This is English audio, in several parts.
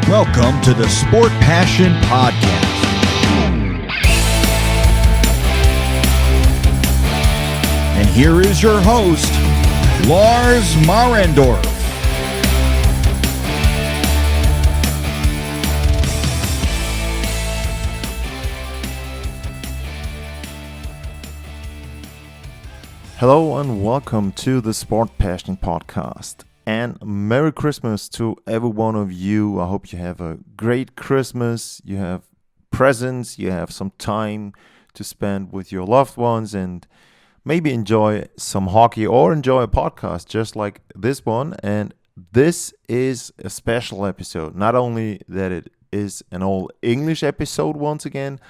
Welcome to the Sport Passion Podcast. And here is your host, Lars Marendorf. Hello and welcome to the Sport Passion Podcast. And Merry Christmas to every one of you. I hope you have a great Christmas. You have presents, you have some time to spend with your loved ones, and maybe enjoy some hockey or enjoy a podcast just like this one. And this is a special episode. Not only that it is an all English episode once again,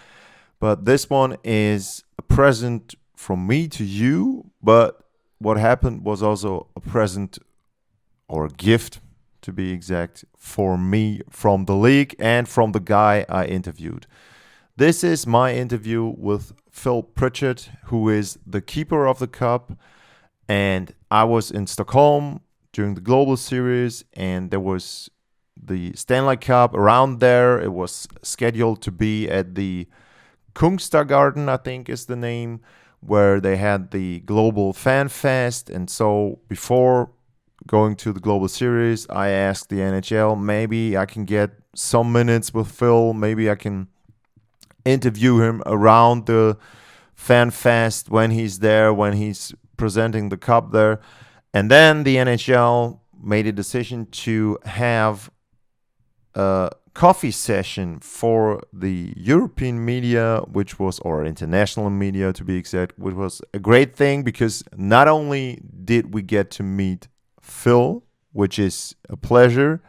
but this one is a present from me to you. But what happened was also a present or a gift, to be exact, for me from the league and from the guy I interviewed. This is my interview with Phil Pritchard, who is the keeper of the cup. And I was in Stockholm during the Global Series, and there was the Stanley Cup around there. It was scheduled to be at the Kungsträdgården, I think is the name, where they had the Global Fan Fest. And so before going to the Global Series, I asked the NHL, maybe I can get some minutes with Phil. Maybe I can interview him around the Fan Fest when he's there, when he's presenting the cup there. And then the NHL made a decision to have a coffee session for the European media, or international media to be exact, which was a great thing because not only did we get to meet Phil, which is a pleasure,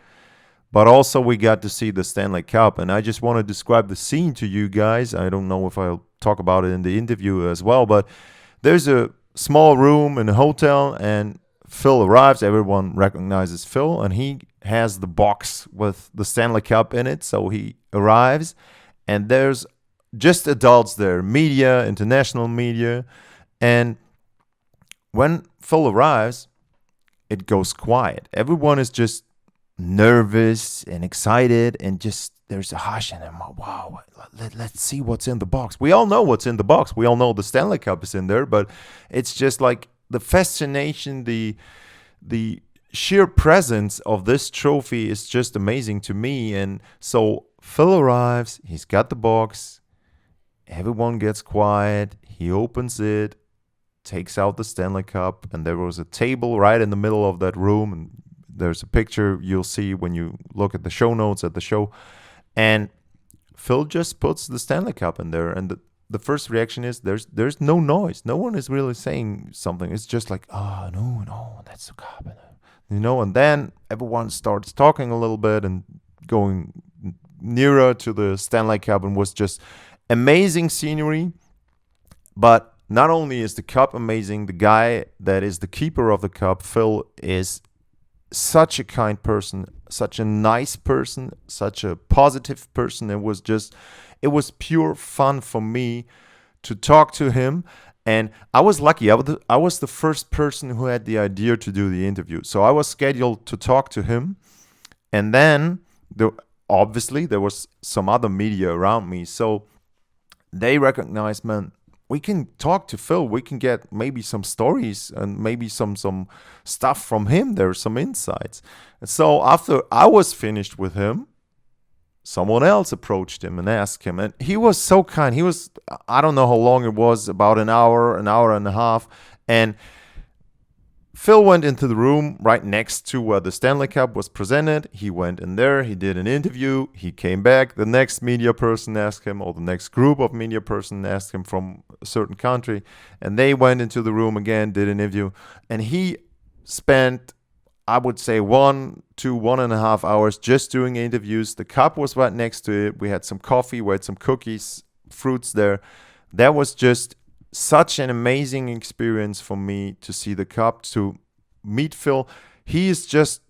but also we got to see the Stanley Cup. And I just want to describe the scene to you guys. I don't know if I'll talk about it in the interview as well, but there's a small room in a hotel and Phil arrives. Everyone recognizes Phil, and he has the box with the Stanley Cup in it. So he arrives, and there's just adults there, media, international media. And when Phil arrives, it goes quiet. Everyone is just nervous and excited, and just there's a hush, and I'm like, wow, let's see what's in the box. We all know what's in the box. We all know the Stanley Cup is in there, but it's just like the fascination, the sheer presence of this trophy is just amazing to me. And so Phil arrives, he's got the box, everyone gets quiet, he opens it, takes out the Stanley Cup, and there was a table right in the middle of that room, and there's a picture you'll see when you look at the show notes at the show, and Phil just puts the Stanley Cup in there, and the first reaction is there's no noise. No one is really saying something. It's just like, oh, no, that's the cup. And then everyone starts talking a little bit and going nearer to the Stanley Cup, and was just amazing scenery. But not only is the cup amazing, the guy that is the keeper of the cup, Phil, is such a kind person, such a nice person, such a positive person. It was pure fun for me to talk to him. And I was lucky. I was the first person who had the idea to do the interview. So I was scheduled to talk to him. And then, obviously, there was some other media around me. So they recognized, man, we can talk to Phil. We can get maybe some stories and maybe some stuff from him. There are some insights. And so after I was finished with him, someone else approached him and asked him. And he was so kind. He was, I don't know how long it was, about an hour and a half. And Phil went into the room right next to where the Stanley Cup was presented. He went in there. He did an interview. He came back. The next media person asked him, or the next group of media person asked him from a certain country. And they went into the room again, did an interview. And he spent, I would say, 1 to 1.5 hours just doing interviews. The cup was right next to it. We had some coffee. We had some cookies, fruits there. That was just such an amazing experience for me to see the cup, to meet Phil. He is just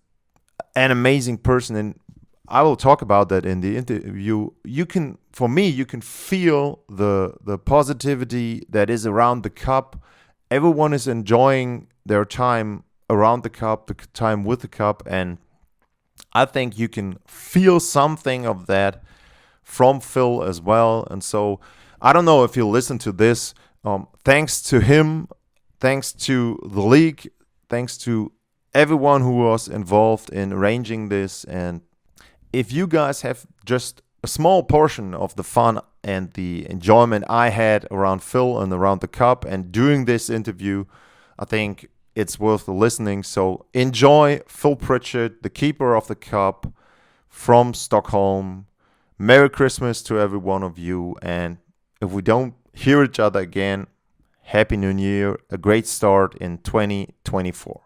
an amazing person, and I will talk about that in the interview. You can feel the positivity that is around the cup. Everyone is enjoying their time around the cup, the time with the cup, and I think you can feel something of that from Phil as well. And so I don't know if you'll listen to this. Thanks to him, thanks to the league, thanks to everyone who was involved in arranging this. And if you guys have just a small portion of the fun and the enjoyment I had around Phil and around the Cup and doing this interview, I think it's worth listening. So enjoy Phil Pritchard, the keeper of the Cup from Stockholm. Merry Christmas to every one of you. And if we don't hear each other again, Happy New Year. A great start in 2024.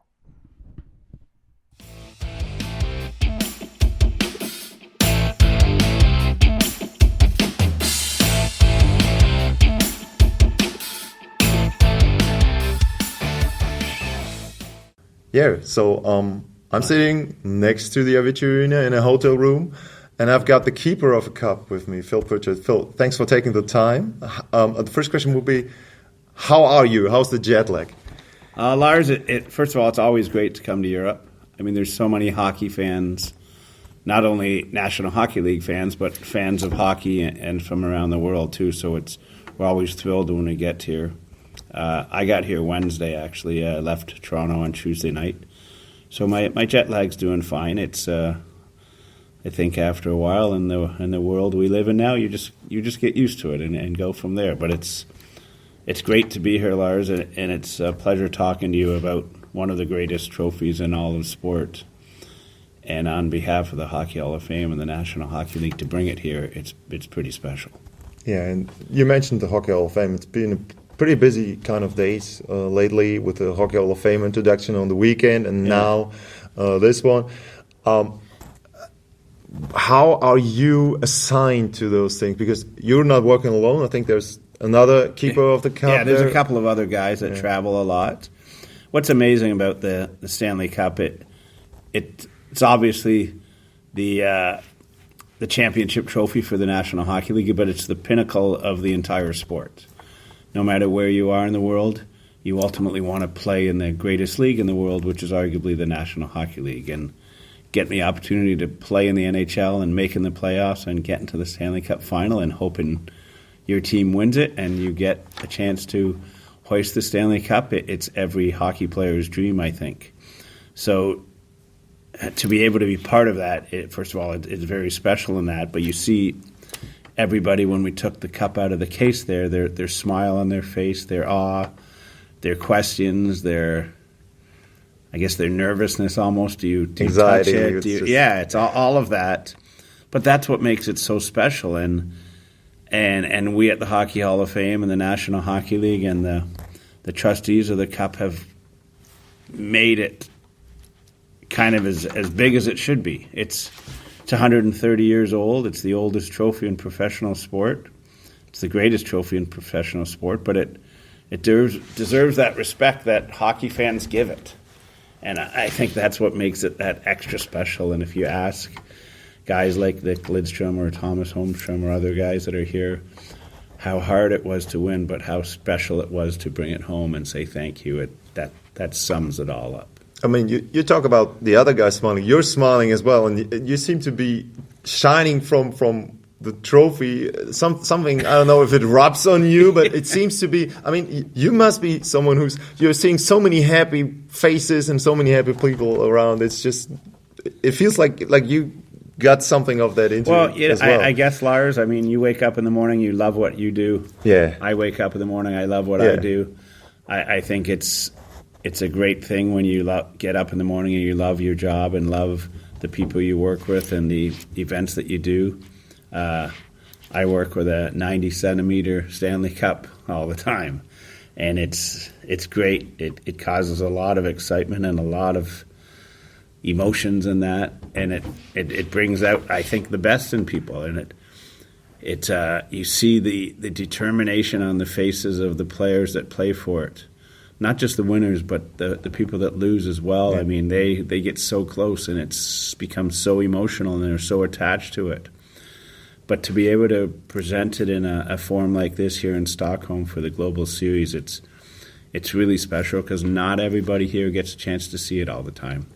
Yeah, so I'm sitting next to the Avicii Arena in a hotel room, and I've got the keeper of a cup with me, Phil Pritchard. Phil, thanks for taking the time. The first question will be, how are you? How's the jet lag? Lars, first of all, it's always great to come to Europe. I mean, there's so many hockey fans, not only National Hockey League fans, but fans of hockey and from around the world, too. So we're always thrilled when we get here. I got here Wednesday, actually. I left Toronto on Tuesday night. So my jet lag's doing fine. It's I think after a while in the world we live in now, you just get used to it and go from there. But it's great to be here, Lars, and it's a pleasure talking to you about one of the greatest trophies in all of sport. And on behalf of the Hockey Hall of Fame and the National Hockey League, to bring it here, it's pretty special. Yeah, and you mentioned the Hockey Hall of Fame. It's been a pretty busy kind of days lately with the Hockey Hall of Fame introduction on the weekend and now this one. How are you assigned to those things? Because you're not working alone. I think there's another keeper of the cup. Yeah, there's a couple of other guys that travel a lot. What's amazing about the Stanley Cup, it's obviously the championship trophy for the National Hockey League, but it's the pinnacle of the entire sport. No matter where you are in the world, you ultimately want to play in the greatest league in the world, which is arguably the National Hockey League. And getting the opportunity to play in the NHL and making the playoffs and getting to the Stanley Cup final and hoping your team wins it and you get a chance to hoist the Stanley Cup, it's every hockey player's dream, I think. So to be able to be part of that, first of all, it's very special in that, but you see everybody, when we took the cup out of the case there, their smile on their face, their awe, their questions, their nervousness almost. Do you anxiety, touch it? It's all of that. But that's what makes it so special. And we at the Hockey Hall of Fame and the National Hockey League and the trustees of the cup have made it kind of as big as it should be. It's 130 years old. It's the oldest trophy in professional sport. It's the greatest trophy in professional sport, but it deserves that respect that hockey fans give it. And I think that's what makes it that extra special. And if you ask guys like Nick Lidstrom or Thomas Holmstrom or other guys that are here how hard it was to win, but how special it was to bring it home and say thank you, that sums it all up. I mean, you talk about the other guy smiling. You're smiling as well, and you seem to be shining from the trophy. Something, I don't know if it rubs on you, but it seems to be. I mean, you must be someone you're seeing so many happy faces and so many happy people around. It's just, it feels like you got something of that into it as well. I guess, Lars, I mean, you wake up in the morning, you love what you do. Yeah. I wake up in the morning, I love what I do. I think it's a great thing when you get up in the morning and you love your job and love the people you work with and the events that you do. I work with a 90-centimeter Stanley Cup all the time, and it's great. It causes a lot of excitement and a lot of emotions in that, and it brings out, I think, the best in people, and you see the determination on the faces of the players that play for it. Not just the winners, but the people that lose as well. Yeah. I mean, they get so close, and it's become so emotional, and they're so attached to it. But to be able to present it in a form like this here in Stockholm for the Global Series, it's really special because not everybody here gets a chance to see it all the time.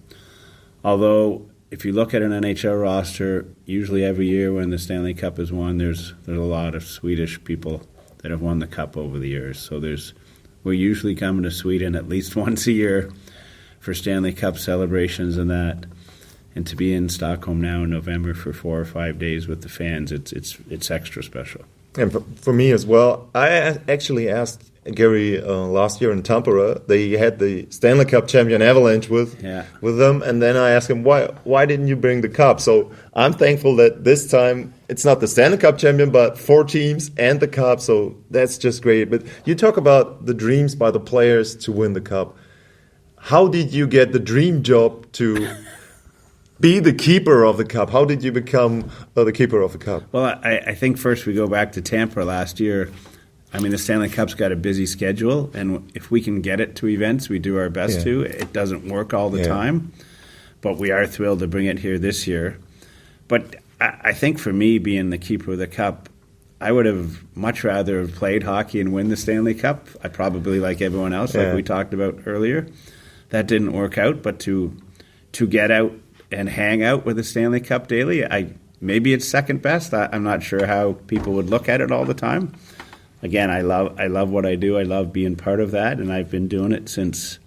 Although if you look at an NHL roster, usually every year when the Stanley Cup is won, there's a lot of Swedish people that have won the cup over the years. So we're usually coming to Sweden at least once a year for Stanley Cup celebrations and that. And to be in Stockholm now in November for 4 or 5 days with the fans, it's extra special. And for me as well, I actually asked Gary last year in Tampere. They had the Stanley Cup champion Avalanche with them, and then I asked him why didn't you bring the cup? So I'm thankful that this time it's not the Stanley Cup champion, but 4 teams and the cup. So that's just great. But you talk about the dreams by the players to win the cup. How did you get the dream job to be the keeper of the cup? How did you become the keeper of the cup? Well, I think first we go back to Tampere last year. I mean, the Stanley Cup's got a busy schedule, and if we can get it to events, we do our best to. It doesn't work all the time, but we are thrilled to bring it here this year. But I think for me, being the keeper of the cup, I would have much rather have played hockey and win the Stanley Cup. I probably, like everyone else, like we talked about earlier. That didn't work out, but to get out and hang out with the Stanley Cup daily, maybe it's second best. I'm not sure how people would look at it all the time. Again, I love what I do. I love being part of that, and I've been doing it since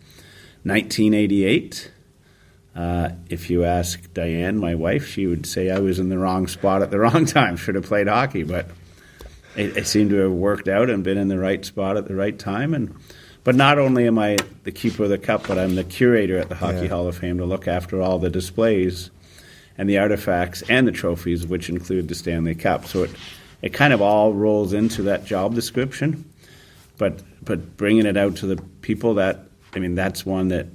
1988. If you ask Diane, my wife, she would say I was in the wrong spot at the wrong time. Should have played hockey, but it seemed to have worked out and been in the right spot at the right time. But not only am I the keeper of the cup, but I'm the curator at the Hockey Hall of Fame to look after all the displays and the artifacts and the trophies, which include the Stanley Cup. So it kind of all rolls into that job description. But bringing it out to the people, that's one that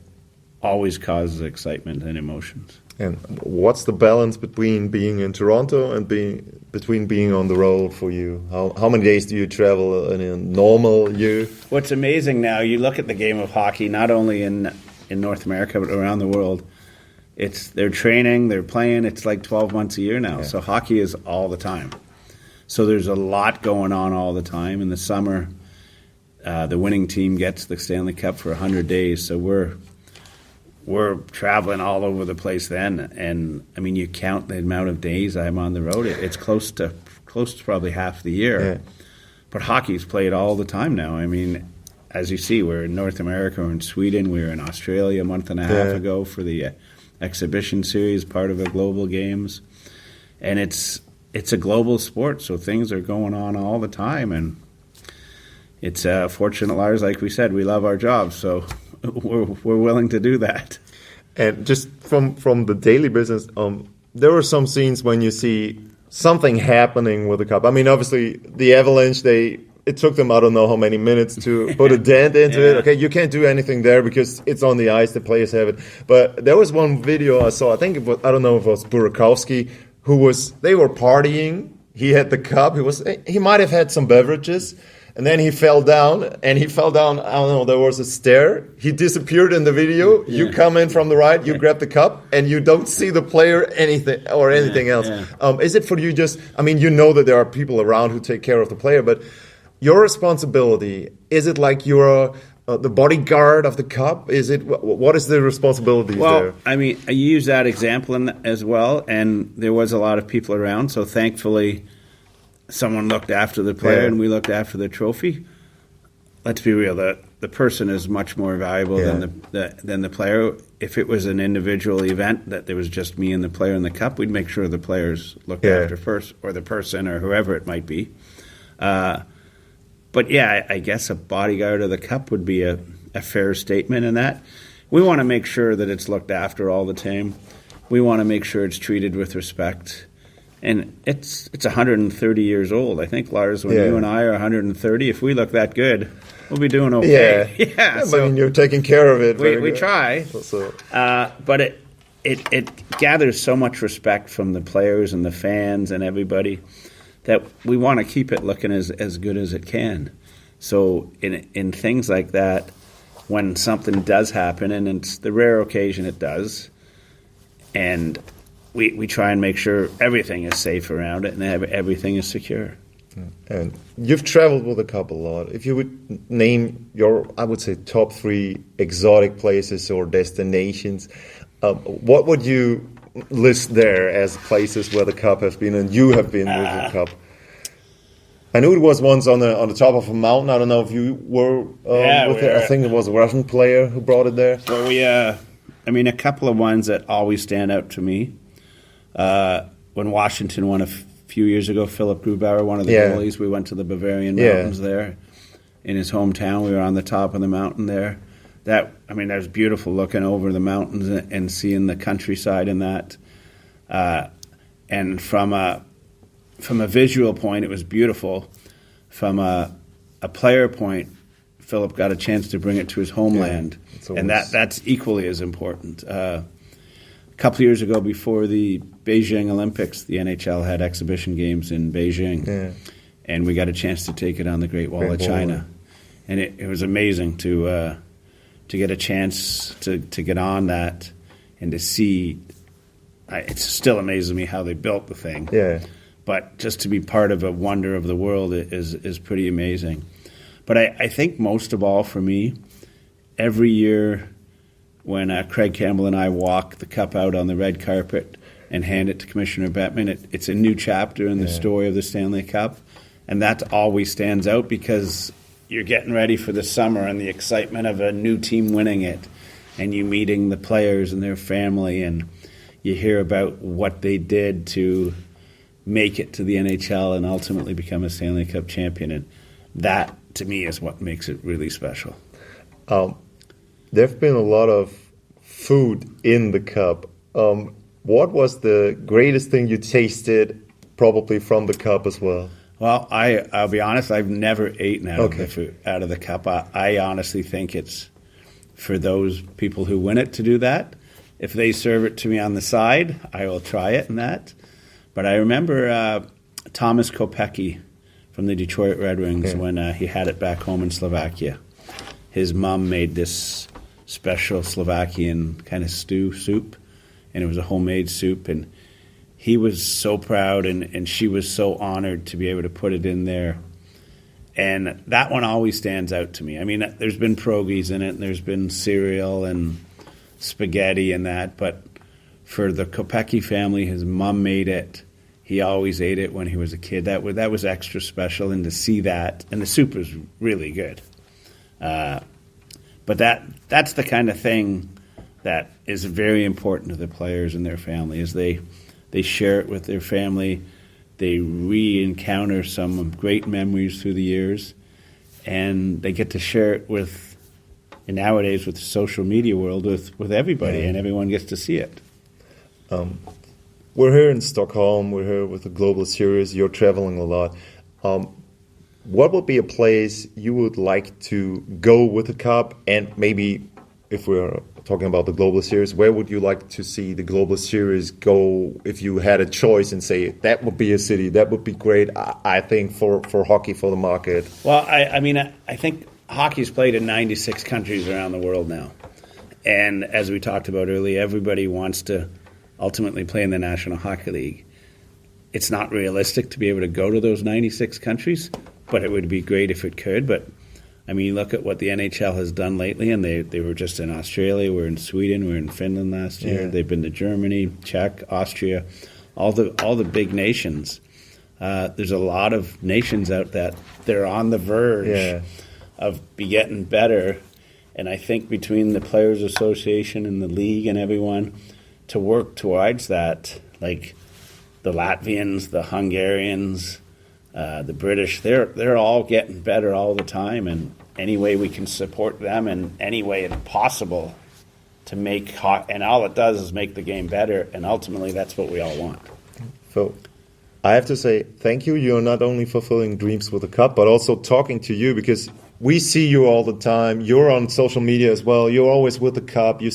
always causes excitement and emotions. And what's the balance between being in Toronto and between being on the road for you? How many days do you travel in a normal year? What's amazing now, you look at the game of hockey, not only in North America, but around the world, they're training, they're playing, it's like 12 months a year now. So hockey is all the time. So there's a lot going on all the time. In the summer, the winning team gets the Stanley Cup for 100 days, so we're traveling all over the place then, and I mean, you count the amount of days I'm on the road, it's close to probably half the year. Yeah. But hockey's played all the time now. I mean, as you see, we're in North America, we're in Sweden, we were in Australia a month and a half ago for the exhibition series, part of the global games, and it's a global sport, so things are going on all the time, and it's fortunate, Lars, like we said, we love our jobs, so we're willing to do that. And just from the daily business, there are some scenes when you see something happening with the cup. I mean, obviously, the Avalanche, it took them, I don't know how many minutes to put a dent into it. Okay, you can't do anything there because it's on the ice, the players have it. But there was one video I saw, I don't know if it was Burakovsky, they were partying. He had the cup. He might have had some beverages. And then he fell down, I don't know, there was a stair. He disappeared in the video. Yeah. You come in from the right, you grab the cup, and you don't see the player anything else. Yeah. Is it for you you know that there are people around who take care of the player, but your responsibility, is it like you're the bodyguard of the cup? What is the responsibility there? Well, I mean, I use that example as well, and there was a lot of people around, so thankfully someone looked after the player and we looked after the trophy. Let's be real, the person is much more valuable than the player. If it was an individual event that there was just me and the player in the cup, we'd make sure the players looked after first, or the person, or whoever it might be. But I guess a bodyguard of the cup would be a fair statement in that. We want to make sure that it's looked after all the time. We want to make sure it's treated with respect. And it's 130 years old. I think, Lars, when you and I are 130, if we look that good, we'll be doing okay. Yeah, so I mean, you're taking care of it. We try. But it gathers so much respect from the players and the fans and everybody that we want to keep it looking as good as it can. So in things like that, when something does happen, and it's the rare occasion it does, and we try and make sure everything is safe around it and everything is secure. And you've traveled with the cup a lot. If you would name your, I would say, top 3 exotic places or destinations, what would you list there as places where the Cup has been, and you have been with the Cup? I knew it was once on the top of a mountain. I don't know if you were with it. I think it was a Russian player who brought it there. Well, a couple of ones that always stand out to me. When Washington won a few years ago, Philip Grubauer, one of the goalies, we went to the Bavarian Mountains there in his hometown. We were on the top of the mountain there. That was beautiful, looking over the mountains and seeing the countryside and that. And from a visual point, it was beautiful. From a player point, Philip got a chance to bring it to his homeland, and that's equally as important. A couple of years ago, before the Beijing Olympics, the NHL had exhibition games in Beijing, and we got a chance to take it on the Great Wall of China, and it was amazing to get a chance to get on that and to see. It still amazes me how they built the thing. Yeah. But just to be part of a wonder of the world is pretty amazing. But I think most of all for me, every year when Craig Campbell and I walk the Cup out on the red carpet and hand it to Commissioner Bettman, it's a new chapter in the story of the Stanley Cup. And that always stands out because you're getting ready for the summer and the excitement of a new team winning it, and you meeting the players and their family, and you hear about what they did to make it to the NHL and ultimately become a Stanley Cup champion. And that, to me, is what makes it really special. There have been a lot of food in the Cup. What was the greatest thing you tasted, probably from the Cup as well? Well, I'll be honest, I've never eaten out of the Cup. I honestly think it's for those people who win it to do that. If they serve it to me on the side, I will try it and that. But I remember Thomas Kopecky from the Detroit Red Wings when he had it back home in Slovakia. His mom made this special Slovakian kind of soup, and it was a homemade soup. And he was so proud, and she was so honored to be able to put it in there. And that one always stands out to me. I mean, there's been pierogies in it, and there's been cereal and spaghetti and that, but for the Kopecky family, his mom made it. He always ate it when he was a kid. That was extra special, and to see that, and the soup was really good. But that's the kind of thing that is very important to the players and their family, is they share it with their family. They re-encounter some great memories through the years, and they get to share it with, and nowadays with the social media world, with everybody, and everyone gets to see it. We're here in Stockholm. We're here with the Global Series. You're traveling a lot. What would be a place you would like to go with the Cup? And maybe if we're talking about the Global Series, where would you like to see the Global Series go if you had a choice and say, that would be a city, that would be great, I think, for hockey, for the market? Well, I think hockey's played in 96 countries around the world now. And as we talked about earlier, everybody wants to ultimately play in the National Hockey League. It's not realistic to be able to go to those 96 countries, but it would be great if it could. But, I mean, look at what the NHL has done lately, and they were just in Australia, we're in Sweden, we're in Finland last year. They've been to Germany, Czech, Austria, all the big nations. There's a lot of nations out that they're on the verge of getting better. And I think between the Players Association and the league and everyone to work towards that, like the Latvians, the Hungarians, the British, they're all getting better all the time. And any way we can support them in any way possible to make and all it does is make the game better. And ultimately, that's what we all want. So I have to say thank you. You're not only fulfilling dreams with the Cup, but also talking to you, because we see you all the time. You're on social media as well. You're always with the Cup. You're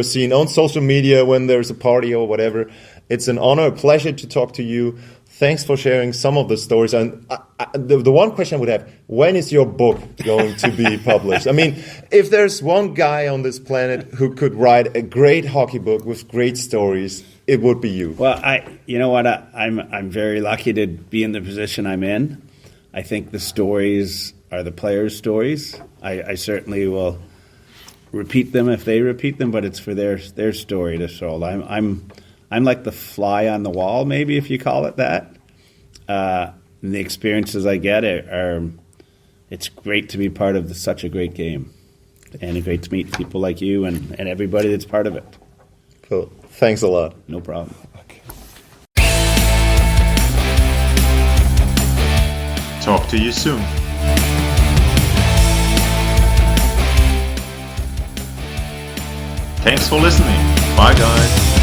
seen on social media when there's a party or whatever. It's an honor, a pleasure to talk to you. Thanks for sharing some of the stories. And the one question I would have, when is your book going to be published? I mean, if there's one guy on this planet who could write a great hockey book with great stories, it would be you. Well, you know what? I'm very lucky to be in the position I'm in. I think the stories are the players' stories. I certainly will repeat them if they repeat them, but it's for their story to show. I'm like the fly on the wall, maybe, if you call it that. And the experiences I get it's great to be part of such a great game, and great to meet people like you and everybody that's part of it. Cool. Thanks a lot. No problem. Talk to you soon. Thanks for listening. Bye, guys.